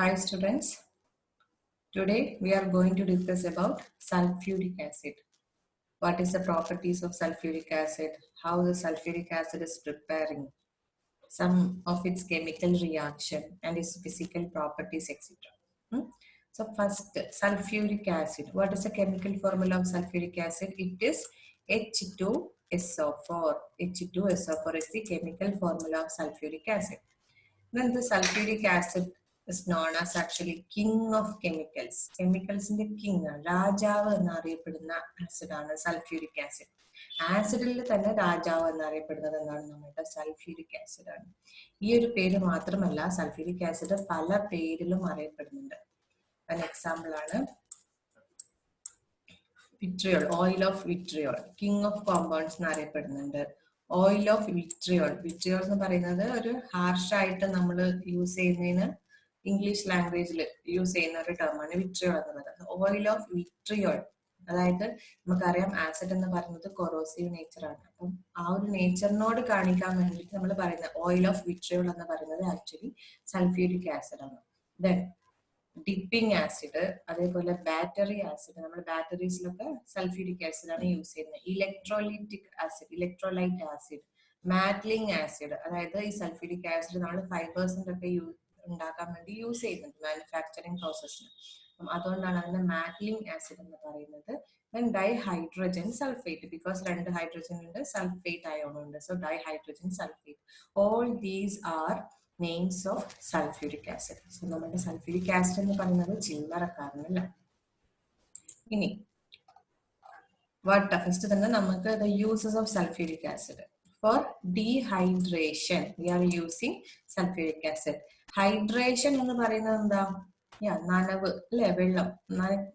Hi students, today we are going to discuss about sulfuric acid. What is the properties of sulfuric acid, how the sulfuric acid is preparing, some of its chemical reaction and its physical properties, etc. So first, sulfuric acid. What is the chemical formula of sulfuric acid? It is H2SO4. H2SO4 is the chemical formula of sulfuric acid. Then the sulfuric acid is known as actually king of chemicals. Chemicals in the king, Rajav എന്നറിയപ്പെടുന്ന acid ആണ് sulfuric acid. ആസിഡിൽ തന്നെ രാജാവ് എന്നറിയപ്പെടുന്നത് എന്താണ്? നമ്മുടെ sulphuric acid ആണ്. ഈ ഒരു പേര് മാത്രമല്ല, സൾഫ്യൂരിക് ആസിഡ് പല പേരിലും അറിയപ്പെടുന്നുണ്ട്. ഒരു എക്സാമ്പിൾ ആണ് vitriol, oil of vitriol, king of compounds എന്നറിയപ്പെടുന്നുണ്ട്. ഓയിൽ ഓഫ് വിട്രിയോൾ, വിട്രിയോൾ എന്ന് പറയുന്നത് ഒരു ഹാർഷ് ആയിട്ട് നമ്മൾ യൂസ് ചെയ്യുന്നതിന് ഇംഗ്ലീഷ് ലാംഗ്വേജിൽ യൂസ് ചെയ്യുന്ന ഒരു ടേമാണ് വിട്രിയോൾ എന്ന് പറയുന്നത്. ഓയിൽ ഓഫ് വിട്രിയോൾ, അതായത് നമുക്കറിയാം ആസിഡ് എന്ന് പറയുന്നത് കൊറോസീവ് നേച്ചർ ആണ്. അപ്പം ആ ഒരു നേച്ചറിനോട് കാണിക്കാൻ വേണ്ടിയിട്ട് നമ്മൾ പറയുന്ന ഓയിൽ ഓഫ് വിട്രിയോൾ എന്ന് പറയുന്നത് ആക്ച്വലി സൾഫ്യൂരിക് ആസിഡ് ആണ്. ദെൻ ഡിപ്പിംഗ് ആസിഡ്, അതേപോലെ ബാറ്ററി ആസിഡ്, നമ്മുടെ ബാറ്ററീസിലൊക്കെ സൾഫ്യൂരിക് ആസിഡ് ആണ് യൂസ് ചെയ്യുന്നത്. Electrolytic acid, electrolyte acid, matling acid, അതായത് ഈ സൾഫ്യൂരിക് ആസിഡ് നമ്മൾ ഫൈബേഴ്സിന്റെ ഒക്കെ ഉണ്ടാക്കാൻ വേണ്ടി യൂസ് ചെയ്യുന്നുണ്ട് മാനുഫാക്ചറിങ് പ്രോസസ്സിന്. അതുകൊണ്ടാണ് അതിനെ മാറ്റ്ലിംഗ് ആസിഡ് എന്ന് പറയുന്നത്. ദെൻ ഡൈഹൈഡ്രോജൻ സൾഫേറ്റ്, ബിക്കോസ് രണ്ട് ഹൈഡ്രോജൻ ഉണ്ട്, സൾഫേറ്റ് അയോൺ ഉണ്ട്. So dihydrogen sulphate, all these are names of sulphuric acid. So നമ്മുടെ സൾഫ്യൂരിക് ആസിഡ് എന്ന് പറയുന്നത് ചില്ലറക്കാരനല്ല. ഇനി ഫസ്റ്റ് തന്നെ നമുക്ക് the uses of sulfuric acid. For dehydration we are using sulfuric acid. Hydration എന്ന് പറയുന്നത് എന്താ? നനവ് അല്ലെ, വെള്ളം,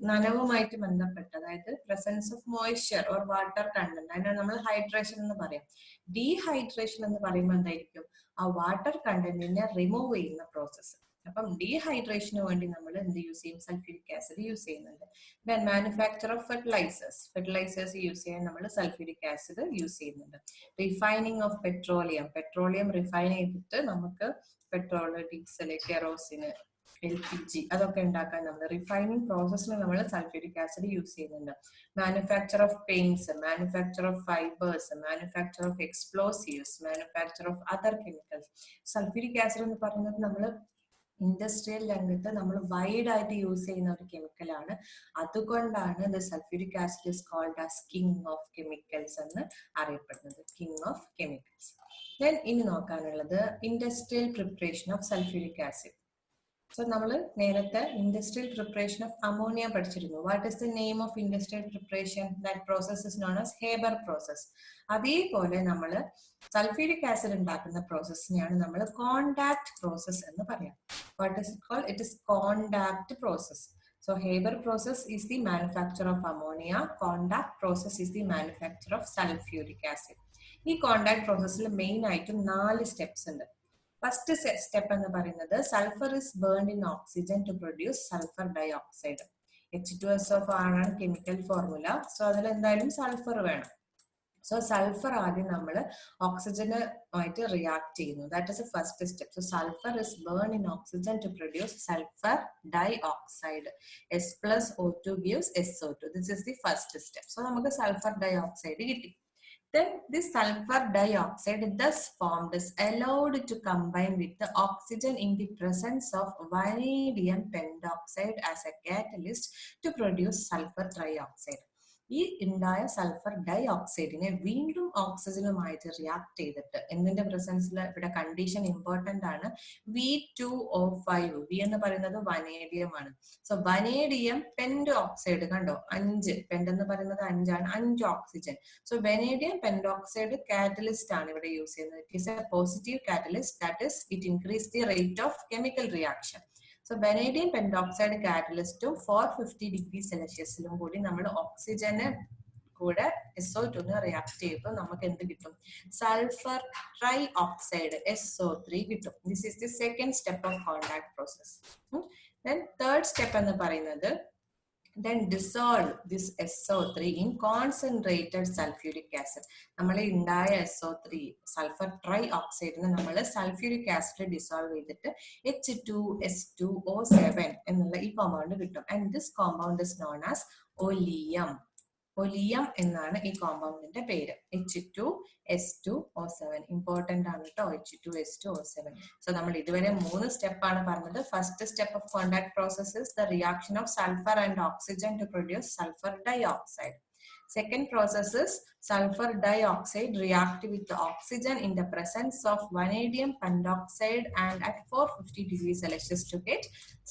നനവുമായിട്ട് ബന്ധപ്പെട്ട്, അതായത് presence of moisture or water content, അതിനാണ് നമ്മൾ ഹൈഡ്രേഷൻ എന്ന് പറയാം. ഡീഹൈഡ്രേഷൻ എന്ന് പറയുമ്പോൾ എന്തായിരിക്കും? ആ വാട്ടർ കണ്ടന്റിനെ റിമൂവ് ചെയ്യുന്ന പ്രോസസ്സ്. അപ്പം ഡീഹൈഡ്രേഷന് വേണ്ടി നമ്മൾ എന്ത് യൂസ് ചെയ്യും? സൾഫ്യൂരിക് ആസിഡ് യൂസ് ചെയ്യുന്നുണ്ട്. Then manufacture of fertilisers use ചെയ്യാൻ നമ്മൾ സൾഫ്യൂരിക് ആസിഡ് യൂസ് ചെയ്യുന്നുണ്ട്. റിഫൈനിങ് ഓഫ് പെട്രോളിയം റിഫൈൻ ചെയ്തിട്ട് നമുക്ക് പെട്രോൾ, ഡീസൽ, കെറോസിന്, LPG അതൊക്കെ ഉണ്ടാക്കാൻ നമ്മൾ റിഫൈനിങ് പ്രോസസ്സിൽ നമ്മൾ സൾഫ്യൂരിക് ആസിഡ് യൂസ് ചെയ്യുന്നുണ്ട്. Manufacture of paints, manufacture of fibres, manufacture of explosives, manufacture of other chemicals. Sulphuric acid എന്ന് പറയുന്നത് നമ്മൾ ഇൻഡസ്ട്രിയൽ രംഗത്ത് നമ്മൾ വൈഡ് ആയിട്ട് യൂസ് ചെയ്യുന്ന ഒരു കെമിക്കലാണ്. അതുകൊണ്ടാണ് the sulphuric acid is called as king of chemicals എന്ന് അറിയപ്പെടുന്നത്. King of chemicals. ദെൻ ഇനി നോക്കാനുള്ളത് industrial preparation of sulphuric acid. So നമ്മൾ നേരത്തെ ഇൻഡസ്ട്രിയൽ പ്രിപ്പറേഷൻ ഓഫ് അമോണിയ പഠിച്ചിരുന്നു. What is the name of industrial preparation? That process is known as Haber process. അതേപോലെ നമ്മൾ sulphuric acid ഉണ്ടാക്കുന്ന പ്രോസസ്സിനെയാണ് നമ്മൾ കോണ്ടാക്ട് പ്രോസസ് എന്ന് പറയാം. What is it called? It is contact process. So Haber process is the manufacture of ammonia. Contact process is the manufacture of sulfuric acid. ഈ contact പ്രോസസ്സിൽ main ആയിട്ടും 4 steps ഉണ്ട്. First step എന്ന് പറയുന്നത് sulphur is burned in oxygen to produce sulphur dioxide. H2SO4 ആണ് chemical formula. So അതിൽ എന്തായാലും sulphur വേണം. സോ സൾഫർ ആദ്യം നമ്മൾ ഓക്സിജനുമായിട്ട് റിയാക്ട് ചെയ്യുന്നു. That is the first step. So sulphur is burn in oxygen to produce sulphur dioxide. S+O2 gives SO2. This is the first step. So നമുക്ക് sulphur dioxide കിട്ടി. Then this sulfur dioxide thus formed is allowed to combine with the oxygen in the presence of vanadium pentoxide as a catalyst to produce sulfur trioxide. ഈ ഉണ്ടായ sulphur ഡയോക്സൈഡിനെ വീണ്ടും ഓക്സിജനുമായിട്ട് react ചെയ്തിട്ട് എന്തിന്റെ പ്രസൻസിൽ, ഇവിടെ condition important ആണ്, V2O5. V എന്ന് പറയുന്നത് vanadium ആണ്. സോ വനേഡിയം പെന്റോക്സൈഡ്, കണ്ടോ 5, പെന്റ് എന്ന് പറയുന്നത് 5 ആണ്, 5 oxygen. So vanadium pentoxide catalyst ആണ് ഇവിടെ യൂസ് ചെയ്യുന്നത്. It is a positive catalyst, that is it increase the rate of chemical reaction. So vanadium pentoxide കാറ്റലിസ്റ്റും 450 ഡിഗ്രി സെൽഷ്യസിലും കൂടി നമ്മൾ ഓക്സിജന് കൂടെ SO2 റിയാക്ട് ചെയ്യുമ്പോൾ നമുക്ക് എന്ത് കിട്ടും? സൾഫർ ട്രൈ ഓക്സൈഡ് SO3 കിട്ടും. This is the second step of contact process. Then third step എന്ന് പറയുന്നത് then dissolve this SO3 in concentrated sulfuric acid. നമ്മൾ ഉണ്ടായ SO3 സൾഫർ ട്രൈ ഓക്സൈഡിനെ നമ്മൾ സൾഫ്യൂരിക് ആസിഡ് ഡിസോൾവ് ചെയ്തിട്ട് H2S2O7 എന്നുള്ള ഈ കോമ്പൗണ്ട് കിട്ടും. And this compound is known as oleum. Oleum എന്നാണ് ഈ കോമ്പൗണ്ടിന്റെ പേര്. H2S2O7 ഇമ്പോർട്ടന്റ് ആണ് കേട്ടോ. H2S2O7. സോ നമ്മൾ ഇതുവരെ 3 സ്റ്റെപ്പാണ് പറഞ്ഞത്. First step of contact process is the reaction of sulphur and oxygen to produce sulphur dioxide. Second process is sulfur dioxide react with the oxygen in the presence of vanadium pentoxide and at 450 degrees Celsius to get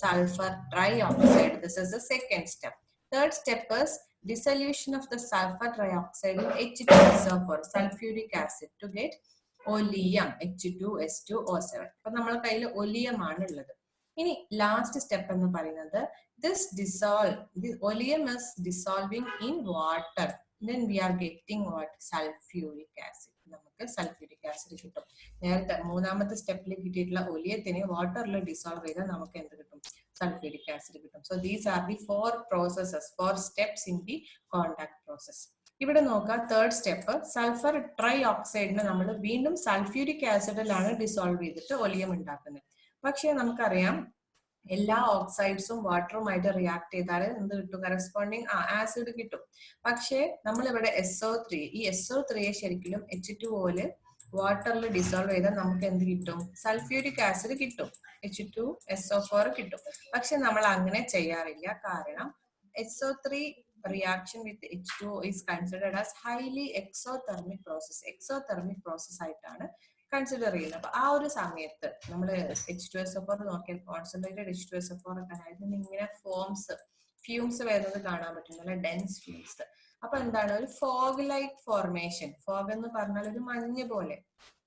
sulfur trioxide. This is the second step. Third step is dissolution of the sulfur trioxide in H2SO4 sulfuric acid to get oleum H2S2O7. അപ്പൊ നമ്മുടെ കയ്യിൽ oleum ആണ് ഉള്ളത്. ഇനി last step എന്ന് പറയുന്നത് this oleum is dissolving in water, then we are getting what? Sulfuric acid. നമുക്ക് sulphuric acid കിട്ടും. നേരത്തെ മൂന്നാമത്തെ സ്റ്റെപ്പിൽ കിട്ടിയിട്ടുള്ള ഒലിയത്തിനെ വാട്ടറിൽ ഡിസോൾവ് ചെയ്താൽ നമുക്ക് എന്ത് കിട്ടും? സൾഫ്യൂരിക് ആസിഡ് കിട്ടും. So these are the 4 steps in the contact process. ഇവിടെ നോക്കാം തേർഡ് സ്റ്റെപ്പ് സൾഫർ ട്രൈ ഓക്സൈഡിനെ നമ്മൾ വീണ്ടും സൾഫ്യൂരിക് ആസിഡിലാണ് ഡിസോൾവ് ചെയ്തിട്ട് ഒലിയം ഉണ്ടാക്കുന്നത്. പക്ഷെ നമുക്കറിയാം എല്ലാ ഓക്സൈഡ്സും വാട്ടറുമായിട്ട് റിയാക്ട് ചെയ്താൽ എന്ത് കിട്ടും? കറസ്പോണ്ടിങ് ആസിഡ് കിട്ടും. പക്ഷേ നമ്മളിവിടെ SO3 ഈ SO3യെ ശരിക്കും H2O വാട്ടറിൽ ഡിസോൾവ് ചെയ്താൽ നമുക്ക് എന്ത് കിട്ടും? സൾഫ്യൂരിക് ആസിഡ് കിട്ടും, H2SO4 കിട്ടും. പക്ഷെ നമ്മൾ അങ്ങനെ ചെയ്യാറില്ല. കാരണം SO3 reaction with H2O is considered as highly exothermic process. Exothermic process ആയിട്ടാണ് കൺസിഡർ ചെയ്യുന്നത്. അപ്പൊ ആ ഒരു സമയത്ത് നമ്മൾ H2SO4 നോക്കിയാൽ കോൺസെൻട്രേറ്റഡ് H2SO4 ഒക്കെ ആയിരുന്നു ഇങ്ങനെ ഫ്യൂംസ് വരുന്നത് കാണാൻ പറ്റും, നല്ല ഡെൻസ് ഫ്യൂംസ്. അപ്പൊ എന്താണ്? ഒരു ഫോഗ് ലൈക്ക് ഫോർമേഷൻ. ഫോഗ് എന്ന് പറഞ്ഞാൽ ഒരു മഞ്ഞ് പോലെ,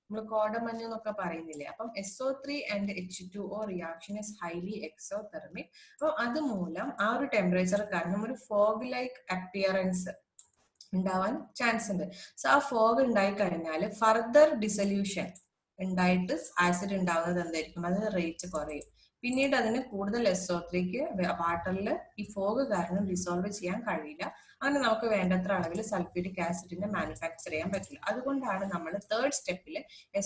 നമ്മൾ കോടമഞ്ഞ് എന്നൊക്കെ പറയുന്നില്ലേ. അപ്പം SO3 and H2O reaction is highly exothermic. അപ്പൊ അതുമൂലം ആ ഒരു ടെമ്പറേച്ചർ കാരണം ഒരു ഫോഗ് ലൈക്ക് അപ്പിയറൻസ് ഉണ്ടാവാൻ ചാൻസ് ഉണ്ട്. സോ ആ ഫോഗ് ഉണ്ടായി കഴിഞ്ഞാൽ ഫർദർ ഡിസൊല്യൂഷൻ ഉണ്ടായിട്ട് ആസിഡ് ഉണ്ടാവുന്നത് എന്തായിരിക്കും? അത് റേറ്റ് കുറയും. പിന്നീട് അതിന് കൂടുതൽ SO3ക്ക് വാട്ടറിൽ ഈ ഫോഗ് കാരണം ഡിസോൾവ് ചെയ്യാൻ കഴിയില്ല. അങ്ങനെ നമുക്ക് വേണ്ടത്ര അളവിൽ സൾഫ്യൂരിക് ആസിഡിനെ മാനുഫാക്ചർ ചെയ്യാൻ പറ്റില്ല. അതുകൊണ്ടാണ് നമ്മൾ തേർഡ് സ്റ്റെപ്പിൽ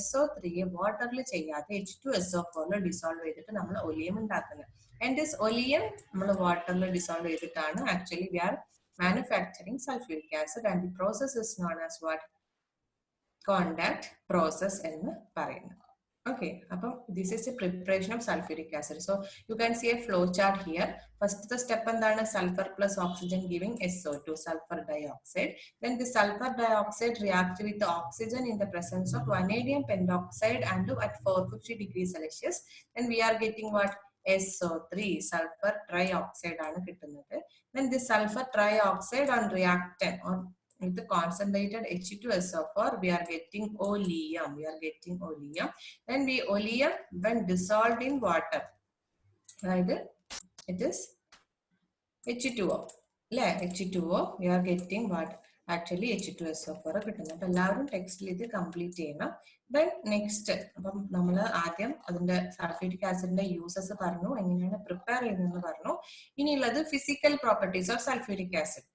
SO3യെ വാട്ടറിൽ ചെയ്യാതെ H2SO4 ഡിസോൾവ് ചെയ്തിട്ട് നമ്മൾ ഒലിയം ഉണ്ടാക്കുന്നത്. ആൻഡ് ദിസ് ഒലിയം നമ്മൾ വാട്ടറിൽ ഡിസോൾവ് ചെയ്തിട്ടാണ് actually we are manufacturing sulfuric acid, and the process is known as what? Contact process എന്ന് പറയുന്നത്. Okay, അപ്പം this is the preparation of sulfuric acid. So you can see a flow chart here. First the step എന്താണ്? Sulfur plus oxygen giving SO2, sulfur dioxide. Then the sulfur dioxide reacts with the oxygen in the presence of vanadium pentoxide and at 450 degrees Celsius. Then we are getting what? SO3, sulfur trioxide ആണ് കിട്ടുന്നത്. Then the sulfur trioxide on reactant or with the concentrated H2SO4 we are getting oleum. Then the oleum when dissolved in water, right? It is H2O. H2O we are getting what? Actually H2SO4 കിട്ടുന്നത്. അപ്പൊ എല്ലാവരും ടെക്സ്റ്റിൽ ഇത് complete ചെയ്യണം. Then next അപ്പം നമ്മൾ ആദ്യം അതിന്റെ സൾഫ്യൂരിക് ആസിഡിന്റെ യൂസസ് പറഞ്ഞു, എങ്ങനെയാണ് പ്രിപ്പയർ ചെയ്യുന്നതെന്ന് പറഞ്ഞു. ഇനിയുള്ളത് physical properties of sulphuric acid.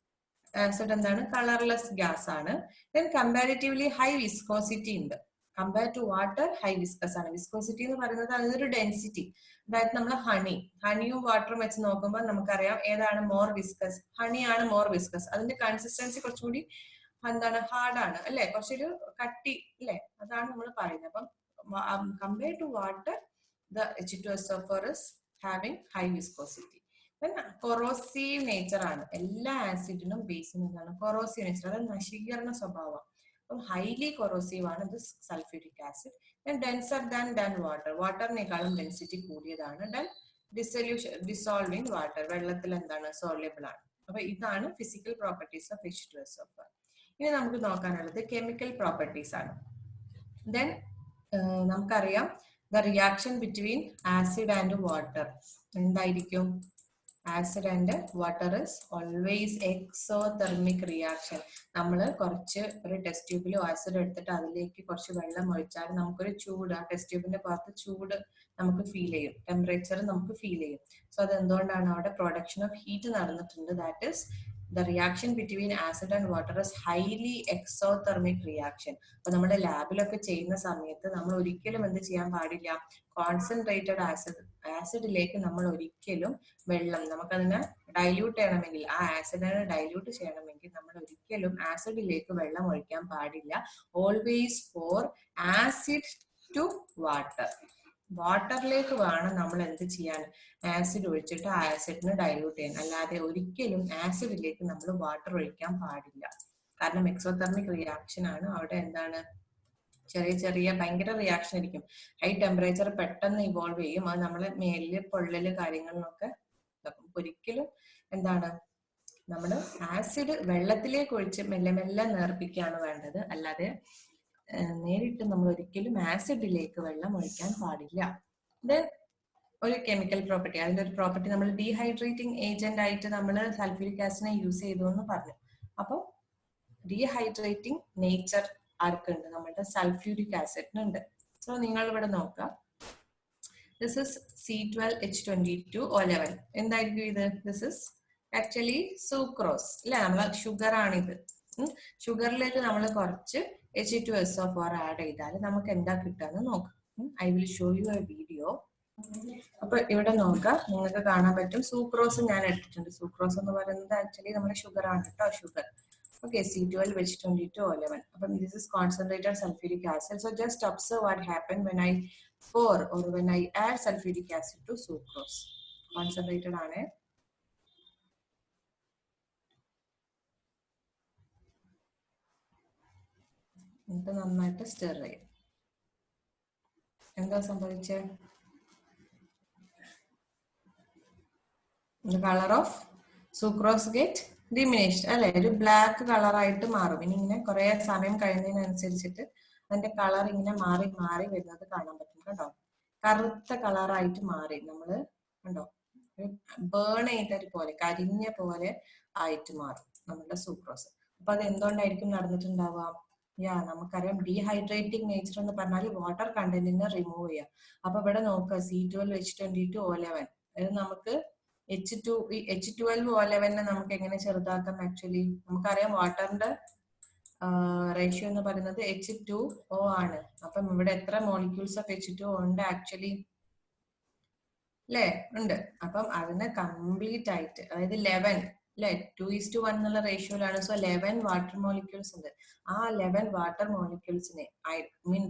Acid എന്താണ്? കളർലെസ് ഗ്യാസ് ആണ്. ദെൻ കമ്പാരിറ്റീവ്ലി ഹൈ വിസ്കോസിറ്റി ഉണ്ട്. Compare to water high viscous ആണ്. വിസ്കോസിറ്റി എന്ന് പറയുന്നത് അതൊരു ഡെൻസിറ്റി. അതായത് നമ്മൾ ഹണിയും വാട്ടറും വെച്ച് നോക്കുമ്പോൾ നമുക്കറിയാം ഏതാണ് മോർ വിസ്കസ്? ഹണിയാണ് മോർ വിസ്കസ്. അതിന്റെ കൺസിസ്റ്റൻസി കുറച്ചുകൂടി എന്താണ്? ഹാർഡാണ് അല്ലെ, കുറച്ചൊരു കട്ടി അല്ലെ, അതാണ് നമ്മൾ പറയുന്നത്. അപ്പം compare to water the H2SO4 is having high viscosity. Corrosive nature ആണ്. എല്ലാ ആസിഡിനും ബേസിനും എന്താണ്? കൊറോസീവ് നേച്ചർ, അതായത് നശീകരണ സ്വഭാവം. അപ്പം ഹൈലി കൊറോസീവ് ആണ് this sulphuric acid. Then denser than water, വാട്ടറിനേക്കാളും ഡെൻസിറ്റി കൂടിയതാണ്. ദെൻ ഡിസോൾവിങ് വാട്ടർ, വെള്ളത്തിൽ എന്താണ്? സോൾയബിൾ ആണ്. അപ്പൊ ഇതാണ് ഫിസിക്കൽ പ്രോപ്പർട്ടീസ് ഓഫ് H2SO4. ഇനി നമുക്ക് നോക്കാനുള്ളത് കെമിക്കൽ പ്രോപ്പർട്ടീസ് ആണ്. ദെൻ നമുക്കറിയാം the reaction between acid and water എന്തായിരിക്കും? Acid and water is always exothermic reaction. നമ്മൾ കുറച്ച് ഒരു ടെസ്റ്റ് ട്യൂബിൽ ആസിഡ് എടുത്തിട്ട് അതിലേക്ക് കുറച്ച് വെള്ളം ഒഴിച്ചാൽ നമുക്കൊരു ചൂട്, ആ ടെസ്റ്റ് ട്യൂബിന്റെ പുറത്ത് ചൂട് നമുക്ക് ഫീൽ ചെയ്യും, ടെമ്പറേച്ചർ നമുക്ക് ഫീൽ ചെയ്യും. സോ അത് എന്തുകൊണ്ടാണ്? അവിടെ പ്രൊഡക്ഷൻ ഓഫ് ഹീറ്റ് നടന്നിട്ടുണ്ട്. That is the reaction between acid and water is highly exothermic reaction. അപ്പൊ നമ്മുടെ ലാബിലൊക്കെ ചെയ്യുന്ന സമയത്ത് നമ്മൾ ഒരിക്കലും എന്ത് ചെയ്യാൻ പാടില്ല? കോൺസെൻട്രേറ്റഡ് ആസിഡിലേക്ക് നമ്മൾ ഒരിക്കലും വെള്ളം, നമുക്കതിനെ ഡൈല്യൂട്ട് ചെയ്യണമെങ്കിൽ, ആ ആസിഡിനെ ഡൈല്യൂട്ട് ചെയ്യണമെങ്കിൽ നമ്മൾ ഒരിക്കലും ആസിഡിലേക്ക് വെള്ളം ഒഴിക്കാൻ പാടില്ല. Always pour acid to water, വാട്ടറിലേക്ക് വേണം നമ്മൾ എന്ത് ചെയ്യാൻ? ആസിഡ് ഒഴിച്ചിട്ട് ആ ആസിഡിനെ ഡൈല്യൂട്ട് ചെയ്യാൻ. അല്ലാതെ ഒരിക്കലും ആസിഡിലേക്ക് നമ്മൾ വാട്ടർ ഒഴിക്കാൻ പാടില്ല. കാരണം എക്സോതെർമിക് റിയാക്ഷൻ ആണ്. അവിടെ എന്താണ്? ചെറിയ ചെറിയ ഭയങ്കര റിയാക്ഷൻ ആയിരിക്കും. ഹൈ ടെമ്പറേച്ചർ പെട്ടെന്ന് ഇവോൾവ് ചെയ്യും. അത് നമ്മളെ മേലില് പൊള്ളല് കാര്യങ്ങളിലൊക്കെ ഒരിക്കലും എന്താണ്? നമ്മൾ ആസിഡ് വെള്ളത്തിലേക്ക് ഒഴിച്ച് മെല്ലെ മെല്ലെ നേർപ്പിക്കുകയാണ് വേണ്ടത്. അല്ലാതെ നേരിട്ട് നമ്മൾ ഒരിക്കലും ആസിഡിലേക്ക് വെള്ളം ഒഴിക്കാൻ പാടില്ല. ദെൻ ഒരു കെമിക്കൽ പ്രോപ്പർട്ടി, അതിന്റെ ഒരു പ്രോപ്പർട്ടി നമ്മൾ ഡീഹൈഡ്രേറ്റിംഗ് ഏജന്റ് ആയിട്ട് നമ്മൾ സൾഫ്യൂരിക് ആസിഡിനെ യൂസ് ചെയ്തു എന്ന് പറഞ്ഞു. അപ്പോൾ ഡീഹൈഡ്രേറ്റിംഗ് നേച്ചർ ആർക്കുണ്ട്? നമ്മളുടെ സൾഫ്യൂരിക് ആസിഡിനുണ്ട്. സോ നിങ്ങൾ ഇവിടെ നോക്കുക, ദിസ് ഇസ് C12H22O11. എന്തായിരിക്കും ഇത്? ദിസ് ഇസ് ആക്ച്വലി സൂക്രോസ് അല്ലെ, നമ്മളെ ഷുഗർ ആണിത്. ഷുഗറിലേക്ക് നമ്മൾ കുറച്ച് H2SO4 ആഡ് ചെയ്താൽ നമുക്ക് എന്താ കിട്ടാന്ന് നോക്കാം. I will show you A video. അപ്പൊ ഇവിടെ നോക്കാം, നിങ്ങൾക്ക് കാണാൻ പറ്റും സൂക്രോസ് ഞാൻ എടുത്തിട്ടുണ്ട്. സൂക്രോസ് എന്ന് പറയുന്നത് ആക്ച്വലി നമ്മുടെ ഷുഗർ ആണ് കേട്ടോ, sugar. Okay, C12H22O11. This is concentrated sulfuric acid. So just observe what happened when I pour or when I add sulfuric acid to sucrose. Concentrated ആണ്. ഇത് നന്നായിട്ട് stir ചെയ്യും. എന്താ സംഭവിച്ചത്? The color of sucrose get diminished അല്ലെ, ഒരു black colour ആയിട്ട് മാറും. ഇനി ഇങ്ങനെ കുറെ സമയം കഴിയുന്നതിനനുസരിച്ചിട്ട് അതിന്റെ കളർ ഇങ്ങനെ മാറി മാറി വരുന്നത് കാണാൻ പറ്റും കേട്ടോ. കറുത്ത കളറായിട്ട് മാറി, നമ്മള് കണ്ടോ, ബേൺ ചെയ്ത പോലെ, കരിഞ്ഞ പോലെ ആയിട്ട് മാറും നമ്മുടെ സൂക്രോസ്. അപ്പൊ അത് എന്തുകൊണ്ടായിരിക്കും നടന്നിട്ടുണ്ടാവുക? നമുക്കറിയാം ഡീഹൈഡ്രേറ്റിംഗ് നേച്ചർ എന്ന് പറഞ്ഞാൽ വാട്ടർ കണ്ടന്റിനെ റിമൂവ് ചെയ്യാം. അപ്പൊ ഇവിടെ നോക്കുക, C12H22O11 ഇത് നമുക്ക് H12O11 നമുക്ക് എങ്ങനെ ചെറുതാക്കാം? ആക്ച്വലി നമുക്കറിയാം വാട്ടറിന്റെ റേഷ്യോ എന്ന് പറയുന്നത് H2O ആണ്. അപ്പം ഇവിടെ എത്ര മോളിക്യൂൾസ് ഓഫ് H2O ഉണ്ട് ആക്ച്വലി? അല്ലേ, ഉണ്ട്. അപ്പം അതിനെ കംപ്ലീറ്റ് ആയിട്ട്, അതായത് 11 അല്ലെ, 2:1 എന്നുള്ള റേഷ്യോയിലാണ്. സോ 11 വാട്ടർ മോളിക്യൂൾസ് ഉണ്ട്. ആ 11 വാട്ടർ മോളിക്യൂൾസിനെ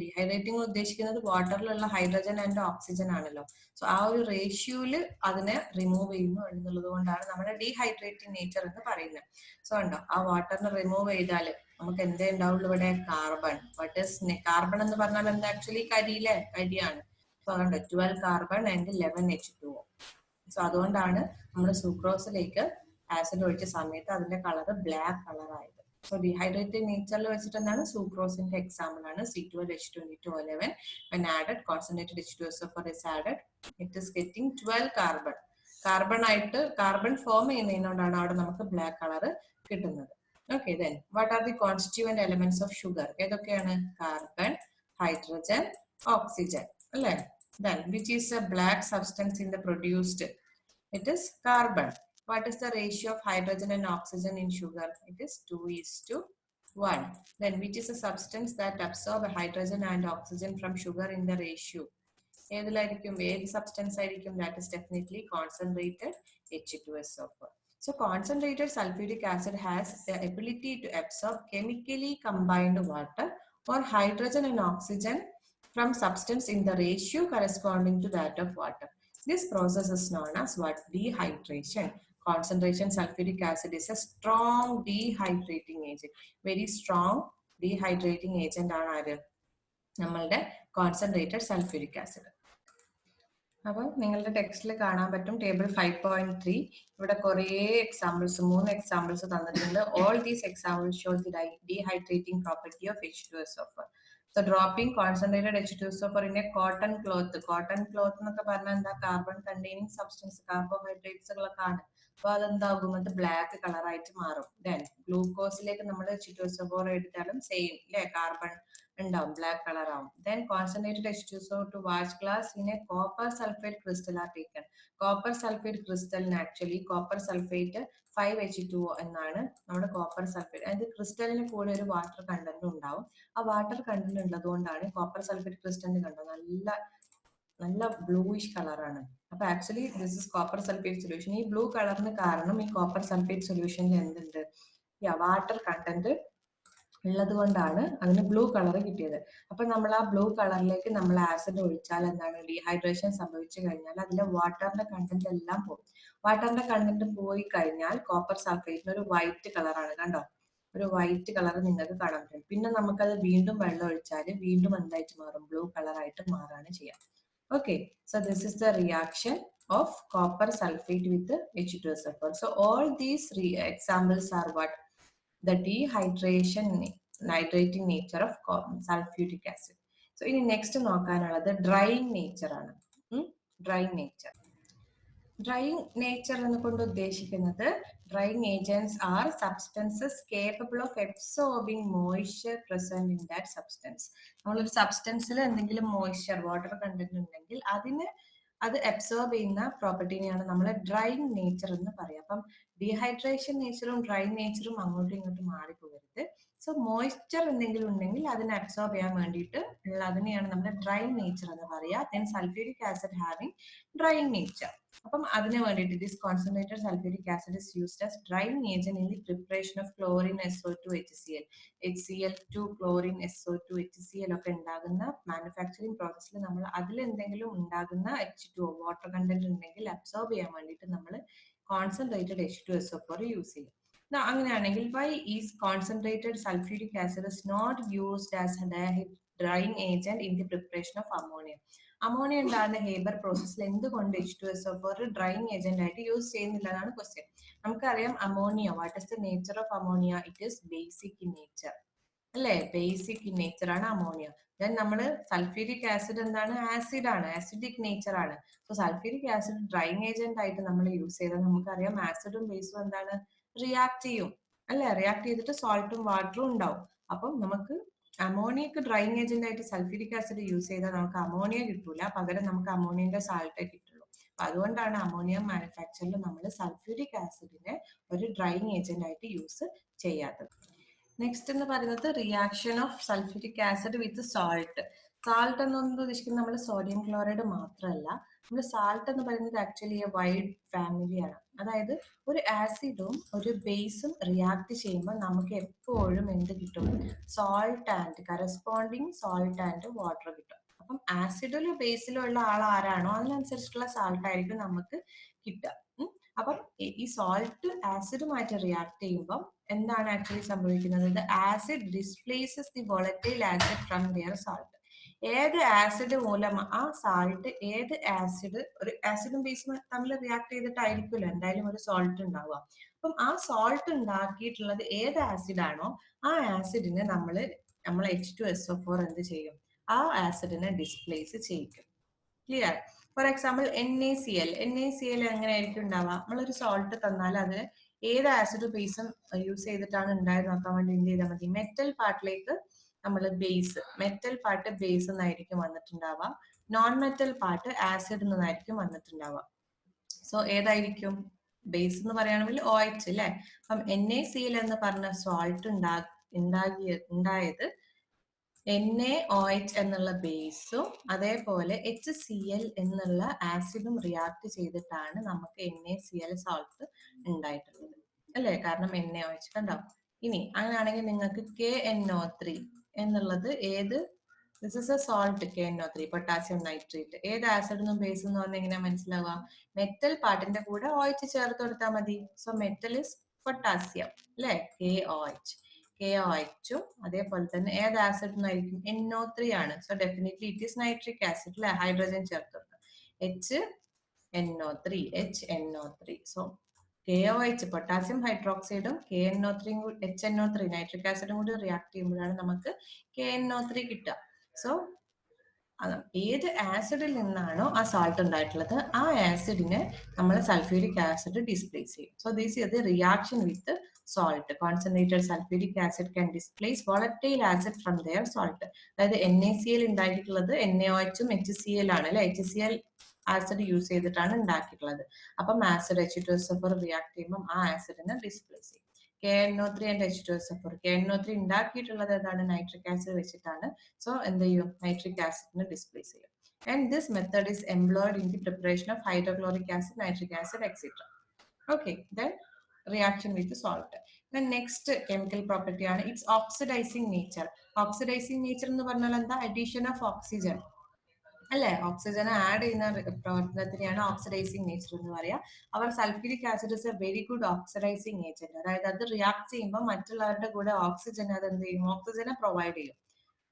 ഡീഹൈഡ്രേറ്റിംഗ് ഉദ്ദേശിക്കുന്നത് വാട്ടറിലുള്ള ഹൈഡ്രജൻ ആൻഡ് ഓക്സിജൻ ആണല്ലോ. സോ ആ ഒരു റേഷ്യോയില് അതിനെ റിമൂവ് ചെയ്യുന്നു എന്നുള്ളത് കൊണ്ടാണ് നമ്മുടെ ഡീഹൈഡ്രേറ്റിംഗ് നേച്ചർ എന്ന് പറയുന്നത്. സോ ഉണ്ടോ, ആ വാട്ടറിനെ റിമൂവ് ചെയ്താൽ നമുക്ക് എന്തേ ഉണ്ടാവുള്ളൂ? ഇവിടെ കാർബൺ. വാട്ട് ഇസ് കാർബൺ എന്ന് പറഞ്ഞാൽ എന്താ? ആക്ച്വലി കരിയിലെ കരിയാണ്. സോ അതുകൊണ്ട് 12 കാർബൺ ആൻഡ് 11 H2O. സോ അതുകൊണ്ടാണ് നമ്മൾ സൂക്രോസിലേക്ക് ആസിഡ് ഒഴിച്ച സമയത്ത് അതിന്റെ കളർ ബ്ലാക്ക് കളർ ആയത്. സോ ഡീഹൈഡ്രേറ്റഡ് നേച്ചറിൽ വെച്ചിട്ട് എന്താണ്? സൂക്രോസിന്റെ എക്സാമ്പിൾ ആണ് C12H22O11. when added concentrated H2SO4 is added, it is getting 12 carbon. Carbon ആയിട്ട് കാർബൺ ഫോം ചെയ്യുന്നതിനോടാണ് അവിടെ നമുക്ക് ബ്ലാക്ക് കളർ കിട്ടുന്നത്. Okay, then what are the constituent elements of sugar? ഏതൊക്കെയാണ്? Carbon, hydrogen, oxygen അല്ലേ. Then which is a black substance in the produced? It is carbon. What is the ratio of hydrogen and oxygen in sugar? It is 2:1. Then which is a substance that absorb hydrogen and oxygen from sugar in the ratio? ഏതിലായിരിക്കും? ഏത് substance ആയിരിക്കും? That is definitely concentrated H2SO4. So concentrated sulfuric acid has the ability to absorb chemically combined water or hydrogen and oxygen from substance in the ratio corresponding to that of water. This process is known as what? Dehydration. Concentration sulfuric acid is a strong dehydrating agent. Very strong dehydrating agent ആണ് ആര്? നമ്മളുടെ concentrated sulfuric acid. അപ്പൊ നിങ്ങളുടെ ടെക്സ്റ്റിൽ കാണാൻ പറ്റും table 5.3. ഇവിടെ കുറെ എക്സാമ്പിൾസ്, 3 എക്സാമ്പിൾസ് തന്നിട്ടുണ്ട്. All these examples show the dehydrating property of H2SO4. So dropping concentrated H2SO4 in a cotton cloth. Cotton cloth എന്നൊക്കെ പറഞ്ഞാൽ എന്താ കാർബൺ കണ്ടെയ്നിങ് സബ്സ്റ്റൻസ് കാർബോഹൈഡ്രേറ്റ്സുകളൊക്കെ ആണ്. അപ്പൊ അതെന്താകും അത് ബ്ലാക്ക് കളർ ആയിട്ട് മാറും. ദെൻ ഗ്ലൂക്കോസിലേക്ക് നമ്മൾ H2SO4 എടുത്താലും സെയിം അല്ലെ കാർബൺ ഉണ്ടാവും ബ്ലാക്ക് കളർ ആവും. Then concentrated H2SO to watch glass in a copper sulphate crystal are taken. Copper sulphate ക്രിസ്റ്റലിന് ആക്ച്വലി കോപ്പർ സൾഫേറ്റ് 5H2O എന്നാണ് നമ്മുടെ കോപ്പർ സൾഫേറ്റ്. അതായത് ക്രിസ്റ്റലിന് കൂടെ ഒരു വാട്ടർ കണ്ടന്റ് ഉണ്ടാവും. ആ വാട്ടർ കണ്ടന്റ് ഉള്ളത് കൊണ്ടാണ് കോപ്പർ സൾഫേറ്റ് ക്രിസ്റ്റലിന് കണ്ടത് നല്ല ബ്ലൂയിഷ് കളറാണ്. അപ്പൊ actually this is copper sulphate solution. ഈ ബ്ലൂ കളറിന് കാരണം ഈ കോപ്പർ സൾഫേറ്റ് സൊല്യൂഷനിൽ എന്തുണ്ട് വാട്ടർ കണ്ടന്റ് ഉള്ളത് കൊണ്ടാണ് അതിന് ബ്ലൂ കളർ കിട്ടിയത്. അപ്പൊ നമ്മൾ ആ ബ്ലൂ കളറിലേക്ക് നമ്മൾ ആസിഡ് ഒഴിച്ചാൽ എന്താണ് ഡീഹൈഡ്രേഷൻ സംഭവിച്ചു കഴിഞ്ഞാൽ അതിലെ വാട്ടറിന്റെ കണ്ടന്റ് എല്ലാം പോകും. വാട്ടറിന്റെ കണ്ടന്റ് പോയി കഴിഞ്ഞാൽ കോപ്പർ സൾഫേറ്റിന് ഒരു വൈറ്റ് കളറാണ്. കണ്ടോ, ഒരു വൈറ്റ് കളർ നിങ്ങൾക്ക് കാണാൻ പറ്റും. പിന്നെ നമുക്കത് വീണ്ടും വെള്ളം ഒഴിച്ചാൽ വീണ്ടും എന്തായിട്ട് മാറും, ബ്ലൂ കളർ ആയിട്ട് മാറാണ് ചെയ്യാം. Okay, so this is the reaction of copper sulfate with the H2SO4. So all these examples are what? The hydrating nature of sulfuric acid. So in next നോക്കാനുള്ളത് drying nature ആണ്. Drying nature. Drying nature എന്നുകൊണ്ട് ഉദ്ദേശിക്കുന്നത് drying agents are substances capable of absorbing moisture present in that substance. നമ്മളൊരു സബ്സ്റ്റൻസിൽ എന്തെങ്കിലും moisture water content ഉണ്ടെങ്കിൽ അത് absorb ചെയ്യുന്ന പ്രോപ്പർട്ടിനെയാണ് നമ്മൾ drying nature എന്ന് പറയാം. അപ്പം ഡീഹൈഡ്രേഷൻ നേച്ചറും ഡ്രൈയിങ് നേച്ചറും അങ്ങോട്ടും ഇങ്ങോട്ടും മാറിപ്പോകരുത്. സോ മോയ്സ്ചർ എന്തെങ്കിലും ഉണ്ടെങ്കിൽ അതിനെ അബ്സോർബ് ചെയ്യാൻ വേണ്ടിയിട്ട് അതിനെയാണ് നമ്മൾ ഡ്രൈയിങ് നേച്ചർ എന്ന് പറയുക. Then sulphuric acid having drying nature. അപ്പം അതിന് വേണ്ടിയിട്ട് this concentrated sulphuric acid is used as drying agent in the preparation of chlorine SO2 HCl, HCl2 chlorine SO2 HCl ഒക്കെ ഉണ്ടാകുന്ന മാനുഫാക്ചറിങ് പ്രോസസ്സിൽ നമ്മൾ അതിൽ എന്തെങ്കിലും ഉണ്ടാകുന്ന H2O വാട്ടർ കണ്ടന്റ് ഉണ്ടെങ്കിൽ അബ്സോർബ് ചെയ്യാൻ വേണ്ടിയിട്ട് നമ്മൾ കോൺസെൻട്രേറ്റഡ് H2SO4 യൂസ് ചെയ്യും. അങ്ങനെയാണെങ്കിൽ why is concentrated sulfuric acid is not used as a drying agent in the preparation of ammonia? Ammonia ഉണ്ടാകുന്ന ഹേബർ പ്രോസസ്സിൽ എന്തുകൊണ്ട് H2SO4 ഡ്രൈയിങ് ഏജന്റ് ആയിട്ട് യൂസ് ചെയ്യുന്നില്ല എന്നാണ് ക്വസ്റ്റ്യൻ. നമുക്കറിയാം ammonia, what is the nature of ammonia? It is basic in nature അല്ലെ, basic in nature ആണ് ammonia. Then നമ്മള് സൾഫ്യൂരിക് ആസിഡ് എന്താണ്, ആസിഡ് ആണ്, ആസിഡിക് നേച്ചർ ആണ്. So sulphuric acid drying agent ആയിട്ട് നമ്മൾ യൂസ് ചെയ്താൽ നമുക്കറിയാം ആസിഡും ബേസും എന്താണ് റിയാക്ട് ചെയ്യും അല്ലെ, റിയാക്ട് ചെയ്തിട്ട് സോൾട്ടും വാട്ടറും ഉണ്ടാവും. അപ്പം നമുക്ക് അമോണിയക്ക് ഡ്രൈയിങ് ഏജന്റ് ആയിട്ട് സൾഫ്യൂരിക് ആസിഡ് യൂസ് ചെയ്താൽ നമുക്ക് അമോണിയ കിട്ടൂല, പകരം നമുക്ക് അമോണിയന്റെ സാൾട്ടേ കിട്ടുള്ളൂ. അപ്പൊ അതുകൊണ്ടാണ് അമോണിയ മാനുഫാക്ചറിൽ നമ്മൾ സൾഫ്യൂരിക് ആസിഡിനെ ഒരു ഡ്രൈയിങ് ഏജന്റ് ആയിട്ട് യൂസ് ചെയ്യാത്തത്. നെക്സ്റ്റ് എന്ന് പറയുന്നത് reaction of sulphuric acid with salt. Salt എന്നൊന്നും ഉദ്ദേശിക്കുന്നത് നമ്മൾ സോഡിയം ക്ലോറൈഡ് മാത്രമല്ല, നമ്മൾ സാൾട്ട് എന്ന് പറയുന്നത് ആക്ച്വലി വൈഡ് ഫാമിലിയാണ്. അതായത് ഒരു ആസിഡും ഒരു ബേസും റിയാക്ട് ചെയ്യുമ്പോൾ നമുക്ക് എപ്പോഴും എന്ത് കിട്ടും, salt and corresponding salt and water കിട്ടും. അപ്പം ആസിഡിലോ ബേസിലോ ഉള്ള ആൾ ആരാണോ അതിനനുസരിച്ചിട്ടുള്ള സാൾട്ട് ആയിരിക്കും നമുക്ക് കിട്ടുക. അപ്പം ഈ സോൾട്ട് ആസിഡുമായിട്ട് റിയാക്ട് ചെയ്യുമ്പോൾ എന്താണ് ആക്ച്വലി സംഭവിക്കുന്നത്, acid displaces the volatile acid from their salt. ഏത് ആസിഡ് മൂലം ആ സാൾട്ട്, ഏത് ആസിഡ്, ഒരു ആസിഡും ബേസും തമ്മിൽ റിയാക്ട് ചെയ്തിട്ടായിരിക്കുമല്ലോ എന്തായാലും ഒരു സോൾട്ട് ഉണ്ടാവുക. അപ്പം ആ സോൾട്ട് ഉണ്ടാക്കിയിട്ടുള്ളത് ഏത് ആസിഡാണോ ആ ആസിഡിനെ നമ്മൾ H2SO4 എന്ത് ചെയ്യും, ആ ആസിഡിനെ ഡിസ്പ്ലേസ് ചെയ്യിക്കും. ക്ലിയർ? ഫോർ എക്സാമ്പിൾ NaCl എങ്ങനെയായിരിക്കും ഉണ്ടാവുക, നമ്മളൊരു സോൾട്ട് തന്നാൽ അത് ഏത് ആസിഡ് ബേസും യൂസ് ചെയ്തിട്ടാണ് ഉണ്ടായത് നോക്കാൻ വേണ്ടി എന്ത് ചെയ്താൽ മതി, മെറ്റൽ പാർട്ടിലേക്ക് നമ്മൾ ബേസ്, മെറ്റൽ പാർട്ട് ബേസ് എന്നായിരിക്കും വന്നിട്ടുണ്ടാവുക, നോൺ മെറ്റൽ പാർട്ട് ആസിഡ് എന്നായിരിക്കും വന്നിട്ടുണ്ടാവുക. സോ ഏതായിരിക്കും ബേസ് എന്ന് പറയുകയാണെങ്കിൽ OH അല്ലെ. അപ്പം NaCl എന്ന് പറഞ്ഞ സോൾട്ട് ഉണ്ടായത് NaOH എന്നുള്ള ബേസും അതേപോലെ HCl എന്നുള്ള ആസിഡും റിയാക്ട് ചെയ്തിട്ടാണ് നമുക്ക് NaCl സോൾട്ട് ഉണ്ടായിട്ടുള്ളത് അല്ലെ, കാരണം NaOH കണ്ടോ. ഇനി അങ്ങനെയാണെങ്കിൽ നിങ്ങൾക്ക് KNO3 എന്നുള്ളത് ഏത്, this is A salt KNO3 potassium nitrate, ഏത് ആസിഡിനും ബേസ് എന്ന് പറഞ്ഞാൽ എങ്ങനെയാ മനസ്സിലാവുക, മെറ്റൽ പാർട്ടിന്റെ കൂടെ OH ചേർത്ത് കൊടുത്താൽ മതി. സോ മെറ്റൽ ഇസ് പൊട്ടാസ്യം അല്ലെ, KOH അതേപോലെ തന്നെ ഏത് ആസിഡ് എന്നായിരിക്കും, NO3 ആണ്. So definitely it is nitric acid അല്ലെ, ഹൈഡ്രജൻ ചേർത്ത് കൊടുക്കുക, HNO3. സോ KOH പൊട്ടാസ്യം ഹൈഡ്രോക്സൈഡും HNO3 നൈട്രിക് ആസിഡും കൂടി റിയാക്ട് ചെയ്യുമ്പോഴാണ് നമുക്ക് KNO3 കിട്ടുക. സോ ഏത് ആസിഡിൽ നിന്നാണോ ആ സാൾട്ട് ഉണ്ടായിട്ടുള്ളത് ആ ആസിഡിനെ നമ്മൾ സൾഫ്യൂരിക് ആസിഡ് ഡിസ്പ്ലേസ് ചെയ്യും. So this is the reaction with salt. Concentrated sulfuric acid can displace volatile acid from their salt. അതായത് NaCl ഉണ്ടാക്കിയിട്ടുള്ളത് NaOH ഉം HCl ആണ് അല്ലെ. HCl ആസിഡ് യൂസ് ചെയ്തിട്ടാണ് ഉണ്ടാക്കിയിട്ടുള്ളത്. അപ്പം ആസിഡ് H2SO4 റിയാക്ട് ചെയ്യുമ്പോൾ ആ ആസിഡിനെ ഡിസ്പ്ലേസ് ചെയ്യും. KNO3 and H2SO4. KNO3 ഉണ്ടാക്കിയിട്ടുള്ളത് ഏതാണ്? നൈട്രിക് ആസിഡ് വെച്ചിട്ടാണ്. സോ എന്ത് ചെയ്യും? നൈട്രിക് ആസിഡിനെ ഡിസ്പ്ലേസ് ചെയ്യും. And this method is employed in the preparation of hydrochloric acid, nitric acid, etc. Okay, then reaction with the salt. The next chemical property ആണ് its oxidizing nature. Oxidizing nature എന്ന് പറഞ്ഞാൽ എന്താ? Addition of oxygen. അല്ലെ, oxygen add ചെയ്യുന്ന പ്രവർത്തനത്തിനെയാണ് oxidising nature എന്ന് പറയാ. അവർ sulphuric acid is a very good oxidising agent. അതായത് അത് റിയാക്ട് ചെയ്യുമ്പോൾ മറ്റുള്ളവരുടെ കൂടെ ഓക്സിജൻ അത് എന്ത് ചെയ്യും? ഓക്സിജനെ പ്രൊവൈഡ് ചെയ്യും.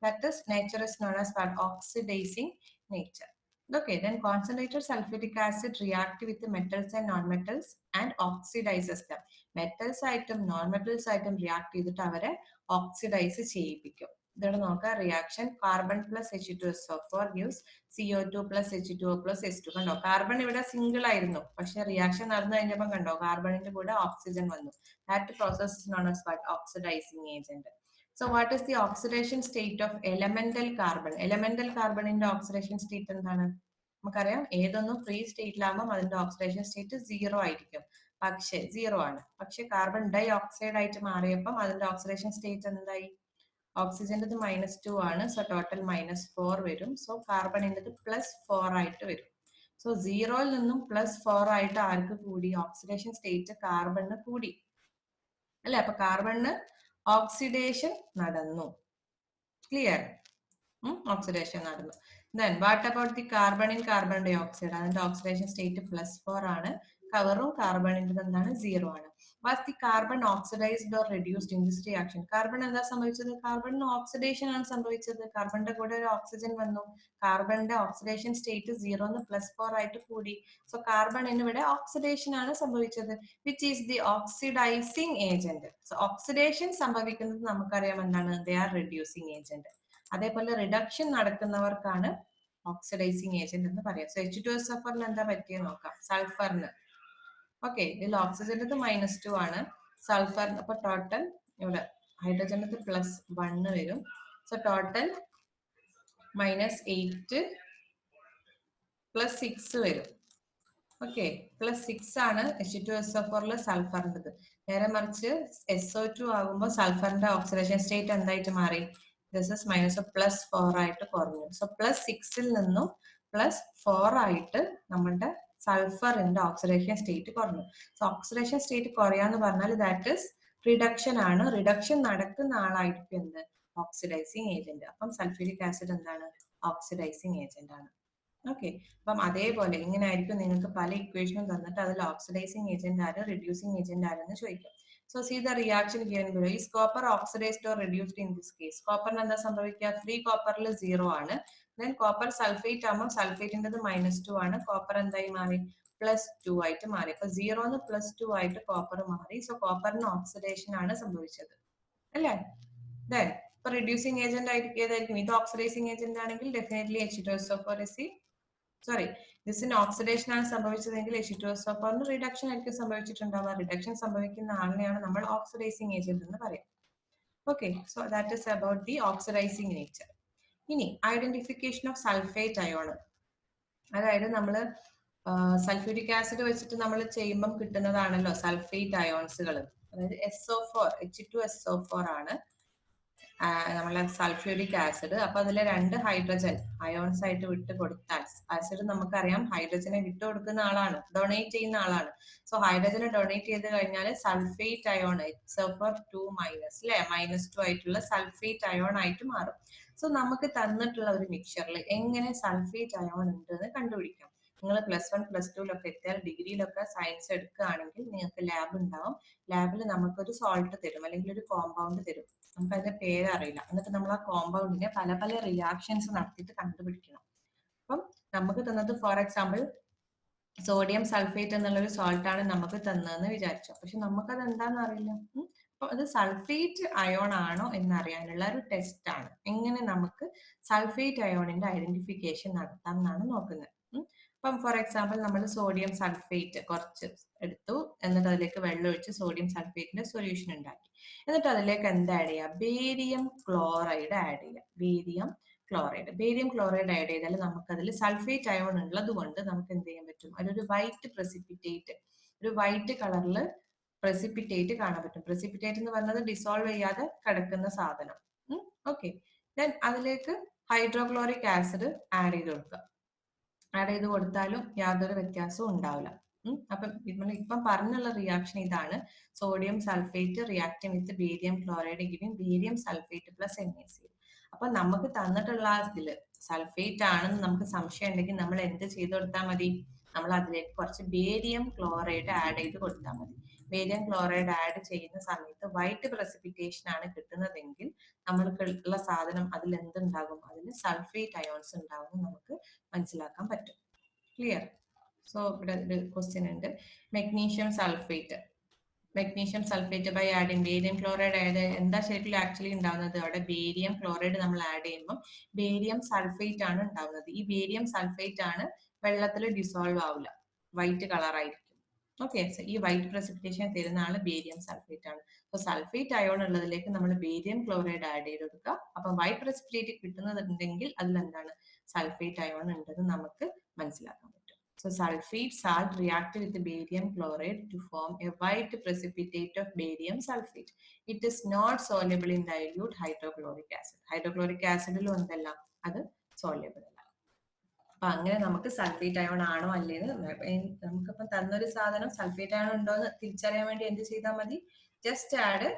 That is nature is known as what? Oxidizing nature. Okay, then concentrated sulfuric acid react with the metals and non-metals and oxidizes them. Metals ആയിട്ടും non-metals ആയിട്ടും react ചെയ്തിട്ട് അവരെ oxidize ചെയ്യിപ്പിക്കും. ഇതാണ് നോക്കുക reaction. Carbon plus H2SO4 gives CO2 plus H2O plus H2. കണ്ടോ, carbon ഇവിടെ single ആയിരുന്നു, പക്ഷെ റിയാക്ഷൻ നടന്നു കഴിഞ്ഞപ്പോൾ കണ്ടോ കാർബണിന്റെ കൂടെ ഓക്സിജൻ വന്നു. That process is known as what? Oxidising agent. So what is the oxidation state of elemental carbon? Elemental carbon in the oxidation state എന്താണ്? നമുക്കറിയാം ഏതൊന്നും ഫ്രീ സ്റ്റേറ്റിലാകുമ്പോൾ അതിന്റെ ഓക്സിഡേഷൻ സ്റ്റേറ്റ് 0 ആയിരിക്കും. പക്ഷെ 0 ആണ്. പക്ഷെ കാർബൺ ഡൈ ഓക്സൈഡ് ആയിട്ട് മാറിയപ്പം അതിന്റെ ഓക്സിഡേഷൻ സ്റ്റേറ്റ് എന്തായി? ഓക്സിജന്റെ -2 ആണ്. സോ ടോട്ടൽ -4 വരും. സോ കാർബണിന്റെ +4 ആയിട്ട് വരും. സോ 0യിൽ നിന്നും +4 ആയിട്ട് ആർക്ക് കൂടി? ഓക്സിഡേഷൻ സ്റ്റേറ്റ് കാർബണിന് കൂടി അല്ലെ. അപ്പൊ കാർബണിന് ഓക്സിഡേഷൻ നടന്നു. ക്ലിയർ? ഓക്സിഡേഷൻ നടന്നു. Then what about the carbon in carbon dioxide? അതിന്റെ ഓക്സിഡേഷൻ സ്റ്റേറ്റ് +4 ആണ്. കവറും കാർബണിന്റെ എന്താണ്? 0 ആണ്. Was the carbon oxidized or reduced in this reaction? Carbon എന്താ സംഭവിച്ചത്? കാർബണിന് ഓക്സിഡേഷൻ ആണ് സംഭവിച്ചത്. കാർബണിന്റെ കൂടെ ഒരു ഓക്സിജൻ വന്നു. കാർബണിന്റെ ഓക്സിഡേഷൻ സ്റ്റേറ്റ് 0 ന്ന് +4 ആയിട്ട് കൂടി. സോ കാർബണിന് ഇവിടെ ഓക്സിഡേഷൻ ആണ് സംഭവിച്ചത്. Which is the oxidising agent. So oxidation സംഭവിക്കുന്നത് നമുക്കറിയാം എന്താണ്? They are reducing agent. അതേപോലെ റിഡക്ഷൻ നടക്കുന്നവർക്കാണ് ഓക്സിഡൈസിങ് ഏജന്റ് എന്ന് പറയാം. സോ H2SO4 എന്താ പറ്റിയെന്ന് നോക്കാം. സൾഫറിന് ഓക്കെ, ഇതിൽ ഓക്സിജന്റെ -2 ആണ്. സൾഫറിന് അപ്പൊ ടോട്ടൽ ഇവിടെ ഹൈഡ്രജന്റെ +1 വരും. സോ ടോട്ടൽ -8 +6 വരും. ഓക്കെ, +6 ആണ് H2SO4 സൾഫറിൻ്റെത്. നേരെ മറിച്ച് SO2 ആകുമ്പോൾ സൾഫറിന്റെ ഓക്സിഡേഷൻ സ്റ്റേറ്റ് എന്തായിട്ട് മാറി? This is -4 ആയിട്ട് കുറഞ്ഞു. സോ +6ൽ നിന്നും +4 ആയിട്ട് നമ്മുടെ സൾഫറിന്റെ ഓക്സിഡേഷൻ സ്റ്റേറ്റ് കുറഞ്ഞു. സോ ഓക്സിഡേഷൻ സ്റ്റേറ്റ് കുറയാന്ന് പറഞ്ഞാൽ ദാറ്റ് ഇസ് റിഡക്ഷൻ ആണ്. റിഡക്ഷൻ നടക്കുന്ന ആളായിരിക്കും എന്ത്? Oxidising agent. അപ്പം സൾഫ്യൂരിക് ആസിഡ് എന്താണ്? ഓക്സിഡൈസിങ് ഏജന്റ് ആണ്. ഓക്കെ, അപ്പം അതേപോലെ ഇങ്ങനെ ആയിരിക്കും നിങ്ങൾക്ക് പല ഇക്വേഷനും തന്നിട്ട് അതിൽ ഓക്സിഡൈസിങ് ഏജന്റ് ആര്, റെഡ്യൂസിങ് ഏജന്റ് ആരെന്ന് ചോദിക്കും. So see the reaction given below. Is copper oxidized or reduced in this case? Copper എന്താ സംഭവിക്കുക? ഫ്രീ കോപ്പറിൽ 0 ആണ്. Then copper sulfate ആകുമ്പോൾ സൾഫേറ്റിൻ്റെത് -2 ആണ്. കോപ്പർ എന്തായി മാറി? +2 ആയിട്ട് മാറി. അപ്പൊ 0 ന്ന് +2 ആയിട്ട് കോപ്പർ മാറി. സോ കോപ്പറിന് ഓക്സിഡേഷൻ ആണ് സംഭവിച്ചത് അല്ലേ? Then ഇപ്പൊ റെഡ്യൂസിങ് ഏജന്റ് ആയിരിക്കും ഏതായിരിക്കും? ഇത് ഓക്സിഡൈസിങ് ഏജന്റ് ആണെങ്കിൽ ഡെഫിനറ്റ്ലി H2SO4 is സോറി ഇതിന് ഓക്സിഡേഷൻ ആണ് സംഭവിച്ചതെങ്കിൽ H2SO4 റിഡക്ഷൻ ആയിരിക്കും സംഭവിച്ചിട്ടുണ്ടാവുക. റിഡക്ഷൻ സംഭവിക്കുന്ന ആളിനെയാണ് നമ്മൾ ഓക്സിഡൈസിങ് ഏജന്റ് എന്ന് പറയാം. Okay, so that is about the oxidising nature. ഇനി ഐഡന്റിഫിക്കേഷൻ ഓഫ് സൾഫേറ്റ് അയോൺ. അതായത് നമ്മൾ സൾഫ്യൂരിക് ആസിഡ് വെച്ചിട്ട് നമ്മൾ ചെയ്യുമ്പം കിട്ടുന്നതാണല്ലോ സൾഫേറ്റ് അയോൺസുകൾ. അതായത് SO4 H2SO4 ആണ് നമ്മളെ സൾഫ്യൂരിക് ആസിഡ്. അപ്പൊ അതിലെ 2 ഹൈഡ്രജൻ അയോൺസ് ആയിട്ട് വിട്ട് കൊടുത്താൽ ആസിഡ് നമുക്കറിയാം ഹൈഡ്രജനെ വിട്ടു കൊടുക്കുന്ന ആളാണ്, ഡൊണേറ്റ് ചെയ്യുന്ന ആളാണ്. സോ ഹൈഡ്രജനെ ഡൊണേറ്റ് ചെയ്ത് കഴിഞ്ഞാൽ സൾഫേറ്റ് അയോൺ SO4 2- അല്ലെ -2 ആയിട്ടുള്ള സൾഫേറ്റ് അയോൺ ആയിട്ട് മാറും. സോ നമുക്ക് തന്നിട്ടുള്ള ഒരു മിക്സറിൽ എങ്ങനെ സൾഫേറ്റ് അയോൺ ഉണ്ട് എന്ന് കണ്ടുപിടിക്കാം. നിങ്ങൾ +1 +2 എത്തിയാൽ ഡിഗ്രിയിലൊക്കെ സയൻസ് എടുക്കുകയാണെങ്കിൽ നിങ്ങൾക്ക് ലാബ് ഉണ്ടാവും. ലാബിൽ നമുക്കൊരു സോൾട്ട് തരും അല്ലെങ്കിൽ ഒരു കോമ്പൗണ്ട് തരും. നമുക്ക് അതിന്റെ പേര് അറിയില്ല. എന്നിട്ട് നമ്മൾ ആ കോമ്പൗണ്ടിനെ പല പല റിയാക്ഷൻസ് നടത്തിയിട്ട് കണ്ടുപിടിക്കണം. അപ്പം നമുക്ക് തന്നത് ഫോർ എക്സാമ്പിൾ സോഡിയം സൾഫേറ്റ് എന്നുള്ളൊരു സോൾട്ട് ആണ് നമുക്ക് തന്നതെന്ന് വിചാരിച്ചോ. പക്ഷെ നമുക്കത് എന്താണെന്ന് അറിയില്ല. അപ്പൊ അത് സൾഫേറ്റ് അയോൺ ആണോ എന്നറിയാനുള്ള ഒരു ടെസ്റ്റ് ആണ്. എങ്ങനെ നമുക്ക് സൾഫേറ്റ് അയോണിന്റെ ഐഡന്റിഫിക്കേഷൻ നടത്താം എന്നാണ് നോക്കുന്നത്. അപ്പം ഫോർ എക്സാമ്പിൾ നമ്മൾ സോഡിയം സൾഫേറ്റ് കുറച്ച് എടുത്തു, എന്നിട്ട് അതിലേക്ക് വെള്ളം ഒഴിച്ച് സോഡിയം സൾഫേറ്റിന്റെ സൊല്യൂഷൻ ഉണ്ടാക്കി. എന്നിട്ട് അതിലേക്ക് എന്ത് ആഡ് ചെയ്യാം? ബേരിയം ക്ലോറൈഡ് ആഡ് ചെയ്യാം. ബേരിയം ക്ലോറൈഡ് ആഡ് ചെയ്താൽ നമുക്ക് അതിൽ സൾഫേറ്റ് അയോൺ ഉള്ളത് കൊണ്ട് നമുക്ക് എന്ത് ചെയ്യാൻ പറ്റും? അതൊരു വൈറ്റ് പ്രസിപ്പിറ്റേറ്റ്, ഒരു വൈറ്റ് കളറിൽ പ്രസിപ്പിറ്റേറ്റ് കാണാൻ പറ്റും. പ്രസിപ്പിറ്റേറ്റ് എന്ന് പറഞ്ഞത് ഡിസോൾവ് ചെയ്യാതെ കിടക്കുന്ന സാധനം. ഓക്കെ, ദെൻ അതിലേക്ക് ഹൈഡ്രോക്ലോറിക് ആസിഡ് ആഡ് ചെയ്ത് കൊടുക്കുക. ആഡ് ചെയ്ത് കൊടുത്താലും യാതൊരു വ്യത്യാസവും ഉണ്ടാവില്ല. അപ്പം നമ്മൾ ഇപ്പം പറഞ്ഞുള്ള റിയാക്ഷൻ ഇതാണ്. Sodium sulphate reacting with barium chloride giving barium sulphate plus NaCl. അപ്പൊ നമുക്ക് തന്നിട്ടുള്ള ഇതില് സൾഫേറ്റ് ആണെന്ന് നമുക്ക് സംശയം ഉണ്ടെങ്കിൽ നമ്മൾ എന്ത് ചെയ്ത് കൊടുത്താൽ മതി? നമ്മൾ അതിലേക്ക് കുറച്ച് ബേരിയം ക്ലോറൈഡ് ആഡ് ചെയ്ത് കൊടുത്താൽ മതി. ബേരിയം ക്ലോറൈഡ് ആഡ് ചെയ്യുന്ന സമയത്ത് വൈറ്റ് പ്രസിപ്പിറ്റേഷൻ ആണ് കിട്ടുന്നതെങ്കിൽ നമ്മൾക്കുള്ള സാധനം അതിൽ എന്തുണ്ടാകും? അതിൽ സൾഫേറ്റ് അയോൺസ് ഉണ്ടാകും നമുക്ക് മനസ്സിലാക്കാൻ പറ്റും. ക്ലിയർ? സോ ഇവിടെ ഒരു ക്വസ്റ്റ്യൻ ഉണ്ട്. Magnesium sulphate by adding barium chloride add എന്താ ശരിക്കും ആക്ച്വലി ഉണ്ടാവുന്നത്? അവിടെ ബേരിയം ക്ലോറൈഡ് നമ്മൾ ആഡ് ചെയ്യുമ്പോൾ ബേരിയം സൾഫേറ്റ് ആണ് ഉണ്ടാവുന്നത്. ഈ ബേരിയം സൾഫേറ്റ് ആണ് വെള്ളത്തിൽ ഡിസോൾവ് ആവില്ല, വൈറ്റ് കളർ ആയിരിക്കും. ഓക്കെ, ഈ വൈറ്റ് പ്രസിപ്പിറ്റേഷൻ തരുന്ന ആള് ബേരിയം സൾഫേറ്റ് ആണ്. സോ സൾഫേറ്റ് അയോൺ ഉള്ളതിലേക്ക് നമ്മൾ ബേരിയം ക്ലോറൈഡ് ആഡ് ചെയ്ത് കൊടുക്കുക. അപ്പൊ വൈറ്റ് പ്രസിപ്പിറ്റേറ്റ് കിട്ടുന്നതുണ്ടെങ്കിൽ അതിൽ എന്താണ്? സൾഫേറ്റ് അയോൺ ഉണ്ടെന്ന് നമുക്ക് മനസ്സിലാക്കാൻ പറ്റും. So sulfate salt react with barium chloride to form a white precipitate of barium sulfate. It is not soluble in dilute hydrochloric acid. Hydrochloric acid ഒന്നല്ല, അത് soluble അല്ല. അപ്പൊ അങ്ങനെ നമുക്ക് സൾഫേറ്റ് അയോൺ ആണോ അല്ലേന്ന് നമുക്കിപ്പം തന്നൊരു സാധനം സൾഫേറ്റ് അയോൺ ഉണ്ടോ എന്ന് തിരിച്ചറിയാൻ വേണ്ടി എന്ത് ചെയ്താൽ മതി? Just add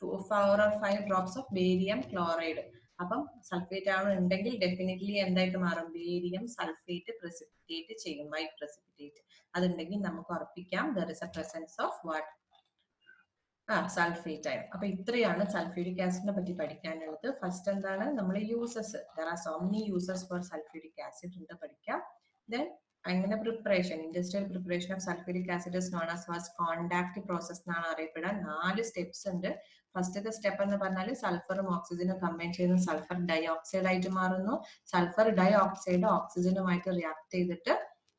4 or 5 drops of barium chloride. അപ്പം സൾഫേറ്റ് അയോൺ ഉണ്ടെങ്കിൽ ഡെഫിനറ്റ്ലി എന്തായിട്ട് മാറും? ബേരിയം സൾഫേറ്റ് പ്രസിപ്പിറ്റേറ്റ് ചെയ്യും, വൈറ്റ് പ്രസിപ്പിറ്റേറ്റ്. അതുണ്ടെങ്കിൽ നമുക്ക് ഉറപ്പിക്കാം there is a presence of what? Sulphate ion. അപ്പൊ ഇത്രയാണ് സൾഫ്യൂരിക് ആസിഡിനെ പറ്റി പഠിക്കാനുള്ളത്. ഫസ്റ്റ് എന്താണ്? നമ്മൾ uses, there are so many uses for sulfuric acid ഉണ്ട് പഠിക്കാം. Then അങ്ങനെ preparation, industrial preparation of sulphuric acid is known as first contact process എന്നാണ് അറിയപ്പെടുക. 4 സ്റ്റെപ്സ് ഉണ്ട്. ഫസ്റ്റത്തെ സ്റ്റെപ്പ് എന്ന് പറഞ്ഞാൽ സൾഫറും ഓക്സിജനും കമ്പൈൻ ചെയ്യുന്ന സൾഫർ ഡൈ ഓക്സൈഡ് ആയിട്ട് മാറുന്നു. സൾഫർ ഡൈ ഓക്സൈഡ് ഓക്സിജനുമായിട്ട് റിയാക്ട് ചെയ്തിട്ട്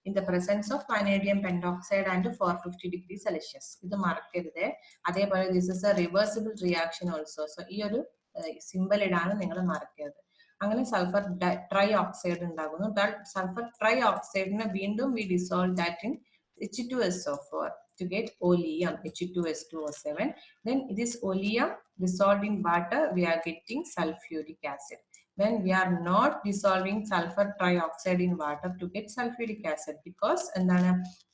in the presence of vanadium pentoxide and 450 degrees Celsius. ഇത് മറക്കരുത്. അതേപോലെ this is a reversible reaction also. So ഈ ഒരു സിമ്പൽ ഇടാണ് നിങ്ങൾ മറക്കരുത്. അങ്ങനെ സൾഫർ ട്രൈ ഓക്സൈഡ് ഉണ്ടാകുന്നു. സൾഫർ ട്രൈ ഓക്സൈഡിനെ വീണ്ടും we dissolve that in H2SO4 to get oleum, H2S2O7. Then this oleum dissolved in water, we are getting sulfuric acid. When we are not dissolving sulfur trioxide in water to get sulfuric acid, because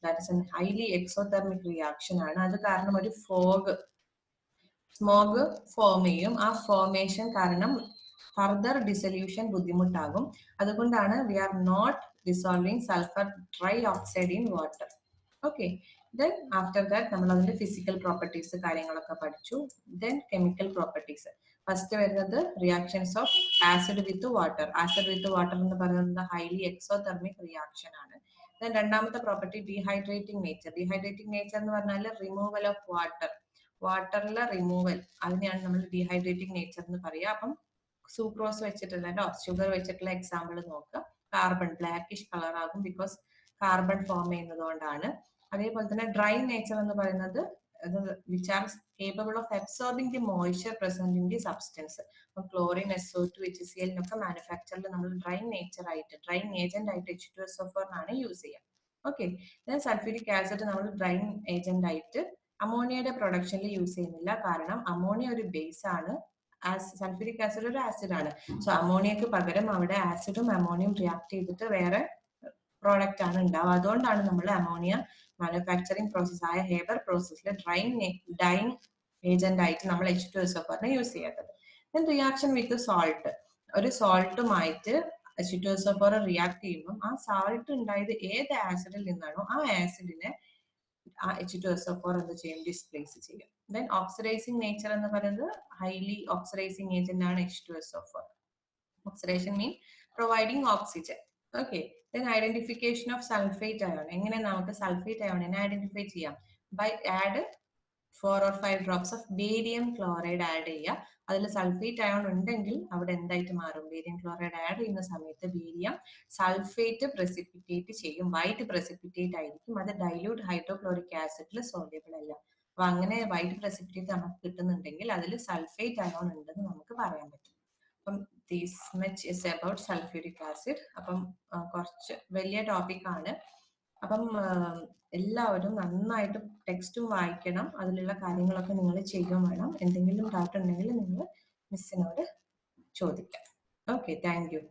that is a highly exothermic reaction ആണ്. അത് കാരണം ഒരു smog form ചെയ്യും. ആ formation കാരണം further dissolution ബുദ്ധിമുട്ടാകും. അതുകൊണ്ടാണ് we are not dissolving sulfur trioxide in water. Okay, then after that നമ്മൾ അതിന്റെ ഫിസിക്കൽ പ്രോപ്പർട്ടീസ് കാര്യങ്ങളൊക്കെ പഠിച്ചു. Then chemical properties. ഫസ്റ്റ് വരുന്നത് reactions of acid with water. Acid with water എന്ന് പറയുന്നത് ഹൈലി എക്സോതെർമിക് റിയാക്ഷൻ ആണ്. ദെൻ രണ്ടാമത്തെ property dehydrating nature. Dehydrating nature എന്ന് പറഞ്ഞാൽ റിമൂവൽ ഓഫ് വാട്ടർ, വാട്ടറിലെ റിമൂവൽ, അതിനെയാണ് നമ്മൾ ഡീഹൈഡ്രേറ്റിംഗ് നേച്ചർ എന്ന് പറയുക. അപ്പം സൂക്രോസ് വെച്ചിട്ടുള്ള ഷുഗർ വെച്ചിട്ടുള്ള എക്സാമ്പിൾ നോക്കുക. കാർബൺ ബ്ലാക്കിഷ് കളർ ആകും, ബിക്കോസ് കാർബൺ ഫോം ചെയ്യുന്നത് കൊണ്ടാണ്. അതേപോലെ തന്നെ ഡ്രൈ നേച്ചർ എന്ന് പറയുന്നത് which are capable of absorbing the moisture present in the substance. Chlorine, SO2, HCl എന്നൊക്കെ മാനുഫാക്ചറിൽ നമ്മൾ ഡ്രൈ നേച്ചർ ആയിട്ട്, ഡ്രൈ ഏജന്റ് ആയിട്ട് H2SO4 ആണ് യൂസ് ചെയ്യുക. ഓക്കെ, സൾഫ്യൂരിക് ആസിഡ് നമ്മൾ ഡ്രൈ ഏജന്റ് ആയിട്ട് അമോണിയയുടെ പ്രൊഡക്ഷനിൽ യൂസ് ചെയ്യുന്നില്ല. കാരണം അമോണിയ ഒരു ബേസ് ആണ്, സൾഫ്യൂരിക് ആസിഡ് ഒരു ആസിഡ് ആണ്. സോ അമോണിയക്ക് പകരം അവിടെ ആസിഡും അമോണിയം റിയാക്ട് ചെയ്തിട്ട് വേറെ പ്രോഡക്റ്റ് ആണ് ഉണ്ടാവുക. അതുകൊണ്ടാണ് നമ്മൾ അമോണിയ മാനുഫാക്ചറിങ് പ്രോസസ് ആയ ഹേബർ പ്രോസസ്സിൽ ഡൈങ് ഏജന്റ് ആയിട്ട് നമ്മൾ H2SO4 യൂസ് ചെയ്യാത്തത്. Then reaction with salt. ഒരു സോൾട്ടുമായിട്ട് H2SO4 റിയാക്ട് ചെയ്യുമ്പോൾ ആ സോൾട്ട് ഉണ്ടായത് ഏത് ആസിഡിൽ നിന്നാണോ ആ ആസിഡിനെ H2SO4 എന്ത് ചെയ്യും? ഡിസ്പ്ലേസ് ചെയ്യും. ദെൻ ഓക്സിഡൈസിങ് നേച്ചർ എന്ന് പറയുന്നത് ഹൈലി ഓക്സിഡൈസിങ് ഏജന്റ് ആണ് H2SO4. Oxidation mean providing oxygen. Okay, then identification of sulfate ion. എങ്ങനെ നമുക്ക് സൾഫേറ്റ് അയോണിനെ ഐഡന്റിഫൈ ചെയ്യാം? By add 4 or 5 drops of barium chloride add ചെയ്യുക. അതിൽ സൾഫേറ്റ് അയോൺ ഉണ്ടെങ്കിൽ അവിടെ എന്തായിട്ട് മാറും? ബേരിയം ക്ലോറൈഡ് ആഡ് ചെയ്യുന്ന സമയത്ത് ബേരിയം സൾഫേറ്റ് പ്രസിപ്പിറ്റേറ്റ് ചെയ്യും. വൈറ്റ് പ്രസിപ്പിറ്റേറ്റ് ആയിരിക്കും. അത് ഡൈല്യൂട്ട് ഹൈഡ്രോക്ലോറിക് ആസിഡിൽ സോൾയുബിൾ അല്ല. അപ്പൊ അങ്ങനെ വൈറ്റ് പ്രസിപ്പിറ്റേറ്റ് നമുക്ക് കിട്ടുന്നുണ്ടെങ്കിൽ അതിൽ സൾഫേറ്റ് അയോൺ ഉണ്ടെന്ന് നമുക്ക് പറയാൻ പറ്റും. അപ്പം this much is about sulphuric acid. അപ്പം കുറച്ച് വലിയ ടോപ്പിക് ആണ്. അപ്പം എല്ലാവരും നന്നായിട്ട് ടെക്സ്റ്റും വായിക്കണം. അതിലുള്ള കാര്യങ്ങളൊക്കെ നിങ്ങൾ ചെയ്യുകയും വേണം. എന്തെങ്കിലും ഡൗട്ട് ഉണ്ടെങ്കിൽ നിങ്ങൾ മിസ്സിനോട് ചോദിക്കാം. Okay, thank you.